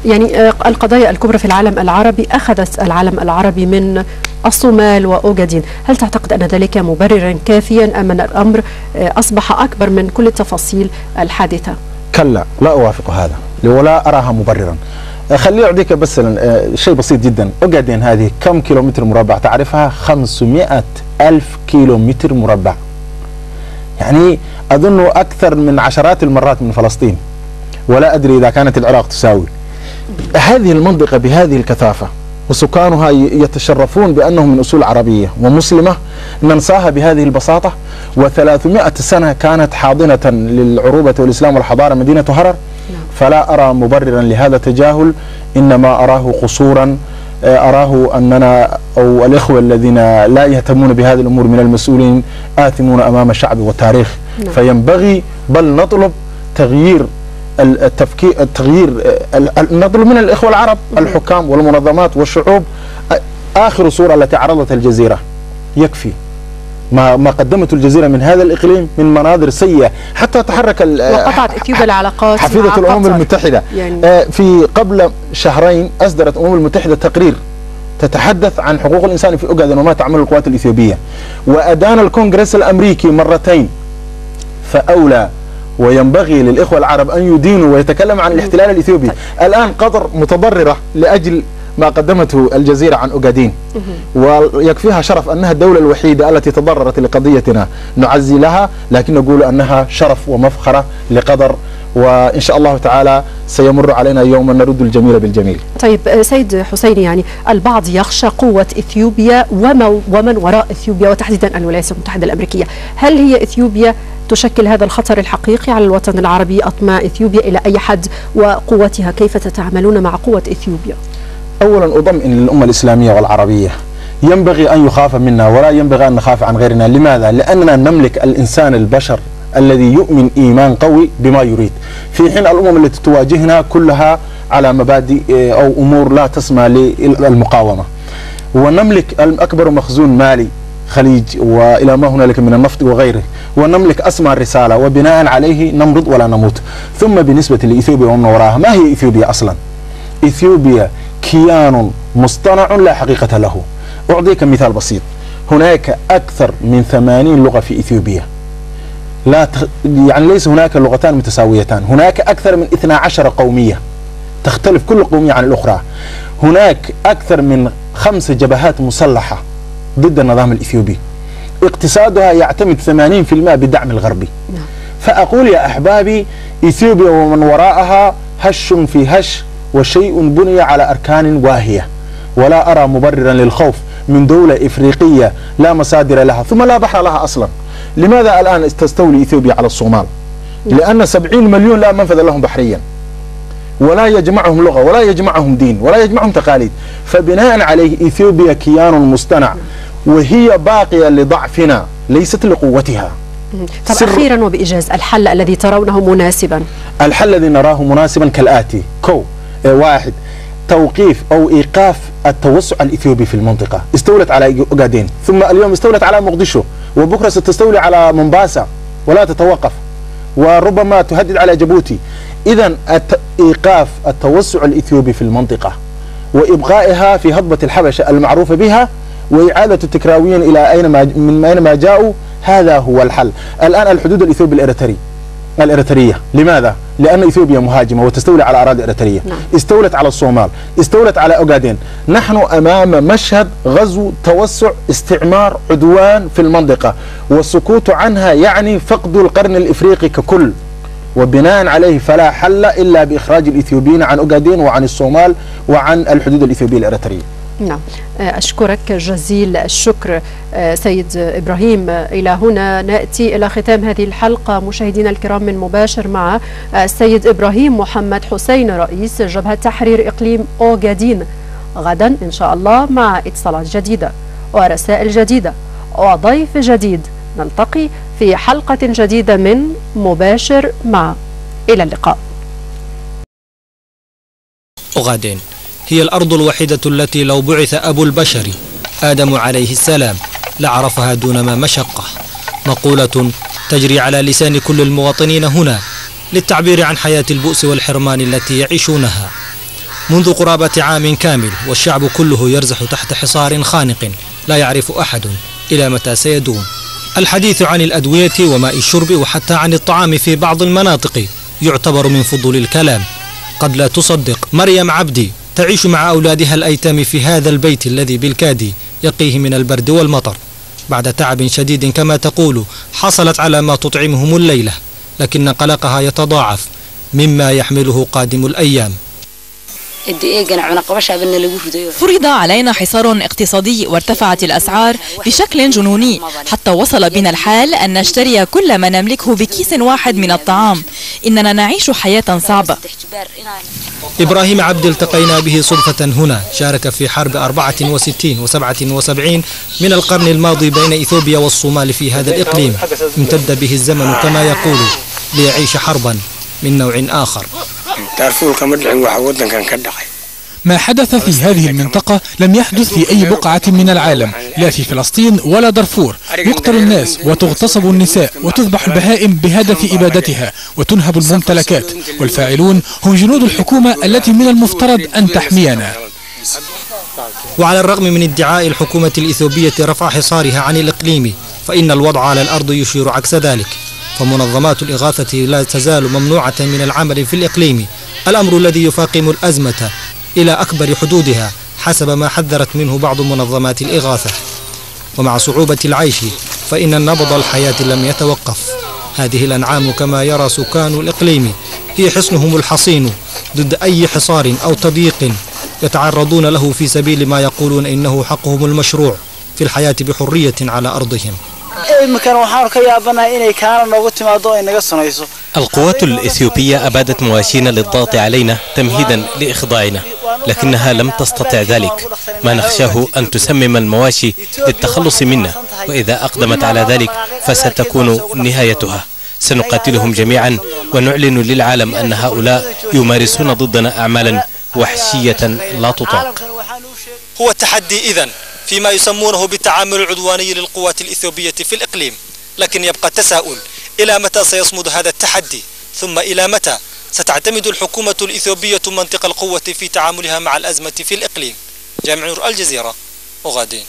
يعني القضايا الكبرى في العالم العربي أخذت العالم العربي من الصومال وأوغادين، هل تعتقد أن ذلك مبررا كافيا أم أن الأمر أصبح أكبر من كل التفاصيل الحادثة؟ كلا، لا أوافق هذا ولا أراها مبررا. خليني أعطيك بس شيء بسيط جدا. أوغادين هذه كم كيلومتر مربع تعرفها؟ 500,000 كيلومتر مربع، يعني أظن أكثر من عشرات المرات من فلسطين، ولا أدري إذا كانت العراق تساوي. هذه المنطقة بهذه الكثافة وسكانها يتشرفون بأنهم من أصول عربية ومسلمة، ننساها بهذه البساطة. و300 سنة كانت حاضنة للعروبة والإسلام والحضارة مدينة هرر. فلا أرى مبررا لهذا التجاهل، إنما أراه قصورا. أراه أننا أو الإخوة الذين لا يهتمون بهذه الأمور من المسؤولين آثمون أمام الشعب والتاريخ. فينبغي بل نطلب تغيير نطلب من الإخوة العرب الحكام والمنظمات والشعوب. آخر صورة التي عرضتها الجزيرة يكفي. ما قدمته الجزيرة من هذا الإقليم من مناظر سيئة، حتى تحرك وقطعت إثيوبيا العلاقات حفيظة الأمم المتحدة. يعني في قبل شهرين أصدرت الأمم المتحدة تقرير تتحدث عن حقوق الإنسان في أوغادين وما تعمل القوات الإثيوبية، وأدان الكونغرس الأمريكي مرتين. فأولى وينبغي للإخوة العرب أن يدينوا ويتكلم عن الاحتلال الإثيوبي. الآن قطر متضررة لأجل ما قدمته الجزيرة عن أوغادين، ويكفيها شرف أنها الدولة الوحيدة التي تضررت لقضيتنا، نعزي لها، لكن نقول أنها شرف ومفخرة لقطر، وإن شاء الله تعالى سيمر علينا يوم نرد الجميل بالجميل. طيب سيد حسيني، يعني البعض يخشى قوة إثيوبيا ومن وراء إثيوبيا وتحديدا الولايات المتحدة الأمريكية. هل هي إثيوبيا تشكل هذا الخطر الحقيقي على الوطن العربي؟ أطماع إثيوبيا إلى أي حد وقوتها؟ كيف تتعاملون مع قوة إثيوبيا؟ أولا أضمن للأمة الإسلامية والعربية ينبغي أن يخاف منا ولا ينبغي أن نخاف عن غيرنا. لماذا؟ لأننا نملك الإنسان البشر الذي يؤمن إيمان قوي بما يريد، في حين الأمم التي تواجهنا كلها على مبادئ أو أمور لا تسمى للمقاومة. ونملك أكبر مخزون مالي خليج وإلى ما هنالك من النفط وغيره، ونملك أسمى الرسالة، وبناء عليه نمرض ولا نموت. ثم بالنسبة لإثيوبيا ومن وراها، ما هي إثيوبيا أصلا؟ إثيوبيا كيان مصطنع لا حقيقة له. أعطيك مثال بسيط. هناك أكثر من 80 لغة في إثيوبيا، يعني ليس هناك لغتان متساويتان، هناك أكثر من 12 قومية تختلف كل قومية عن الأخرى. هناك أكثر من 5 جبهات مسلحة ضد النظام الإثيوبي، اقتصادها يعتمد 80% بالدعم الغربي. فأقول يا أحبابي، إثيوبيا ومن وراءها هش في هش، وشيء بني على أركان واهية، ولا أرى مبررا للخوف من دولة إفريقية لا مصادر لها ثم لا بحر لها أصلا. لماذا الآن تستولي إثيوبيا على الصومال؟ لأن 70 مليون لا منفذ لهم بحريا، ولا يجمعهم لغة ولا يجمعهم دين ولا يجمعهم تقاليد. فبناء عليه إثيوبيا كيان مصطنع، وهي باقية لضعفنا ليست لقوتها. طب أخيرا وبإيجاز، الحل الذي ترونه مناسبا؟ الحل الذي نراه مناسبا كالآتي: 1. توقيف أو إيقاف التوسع الإثيوبي في المنطقة. استولت على أوغادين، ثم اليوم استولت على مقدشو، وبكرة ستستولي على مومباسا ولا تتوقف، وربما تهدد على جيبوتي. إذن إيقاف التوسع الإثيوبي في المنطقة وإبقائها في هضبة الحبشة المعروفة بها، وإعادة التكراويين إلى من أينما جاءوا، هذا هو الحل. الآن الحدود الإثيوبي الإريترية، لماذا؟ لأن إثيوبيا مهاجمة وتستولي على أراضي إريترية، استولت على الصومال، استولت على أوغادين. نحن أمام مشهد غزو، توسع، استعمار، عدوان في المنطقة، والسكوت عنها يعني فقد القرن الإفريقي ككل. وبناء عليه فلا حل إلا بإخراج الإثيوبيين عن أوغادين وعن الصومال وعن الحدود الإثيوبية الإريترية. نعم، أشكرك جزيل الشكر سيد إبراهيم. إلى هنا نأتي إلى ختام هذه الحلقة مشاهدينا الكرام من مباشر مع السيد إبراهيم محمد حسين رئيس جبهة تحرير إقليم أوغادين. غدا إن شاء الله مع اتصالات جديدة ورسائل جديدة وضيف جديد، نلتقي في حلقة جديدة من مباشر مع. إلى اللقاء. أوغادين هي الأرض الوحيدة التي لو بعث أبو البشر آدم عليه السلام لعرفها دون ما مشقة. مقولة تجري على لسان كل المواطنين هنا للتعبير عن حياة البؤس والحرمان التي يعيشونها. منذ قرابة عام كامل والشعب كله يرزح تحت حصار خانق لا يعرف أحد إلى متى سيدوم. الحديث عن الأدوية وماء الشرب وحتى عن الطعام في بعض المناطق يعتبر من فضول الكلام. قد لا تصدق مريم عبدي تعيش مع أولادها الأيتام في هذا البيت الذي بالكاد يقيه من البرد والمطر. بعد تعب شديد كما تقول حصلت على ما تطعمهم الليلة، لكن قلقها يتضاعف مما يحمله قادم الأيام. فرض علينا حصار اقتصادي وارتفعت الأسعار بشكل جنوني حتى وصل بنا الحال أن نشتري كل ما نملكه بكيس واحد من الطعام. إننا نعيش حياة صعبة. إبراهيم عبد التقينا به صدفة هنا، شارك في حرب 64 و77 من القرن الماضي بين إثيوبيا والصومال في هذا الإقليم. امتد به الزمن كما يقول ليعيش حربا من نوع آخر. ما حدث في هذه المنطقة لم يحدث في أي بقعة من العالم، لا في فلسطين ولا دارفور. يقتل الناس وتغتصب النساء وتذبح البهائم بهدف إبادتها وتنهب الممتلكات، والفاعلون هم جنود الحكومة التي من المفترض أن تحمينا. وعلى الرغم من ادعاء الحكومة الإثيوبية رفع حصارها عن الإقليم، فإن الوضع على الأرض يشير عكس ذلك. فمنظمات الإغاثة لا تزال ممنوعة من العمل في الإقليم، الأمر الذي يفاقم الأزمة إلى أكبر حدودها حسب ما حذرت منه بعض منظمات الإغاثة. ومع صعوبة العيش فإن نبض الحياة لم يتوقف. هذه الأنعام كما يرى سكان الإقليم هي حصنهم الحصين ضد أي حصار أو تضييق يتعرضون له في سبيل ما يقولون إنه حقهم المشروع في الحياة بحرية على أرضهم. القوات الإثيوبية أبادت مواشينا للضغط علينا تمهيدا لإخضاعنا، لكنها لم تستطع ذلك. ما نخشاه أن تسمم المواشي للتخلص منا، وإذا أقدمت على ذلك فستكون نهايتها. سنقاتلهم جميعا ونعلن للعالم أن هؤلاء يمارسون ضدنا أعمالا وحشية لا تطاق. هو التحدي إذن فيما يسمونه بالتعامل العدواني للقوات الإثيوبية في الإقليم، لكن يبقى التساؤل: إلى متى سيصمد هذا التحدي؟ ثم إلى متى ستعتمد الحكومة الإثيوبية منطق القوة في تعاملها مع الأزمة في الإقليم؟ جامع نور، الجزيرة، أوغادين.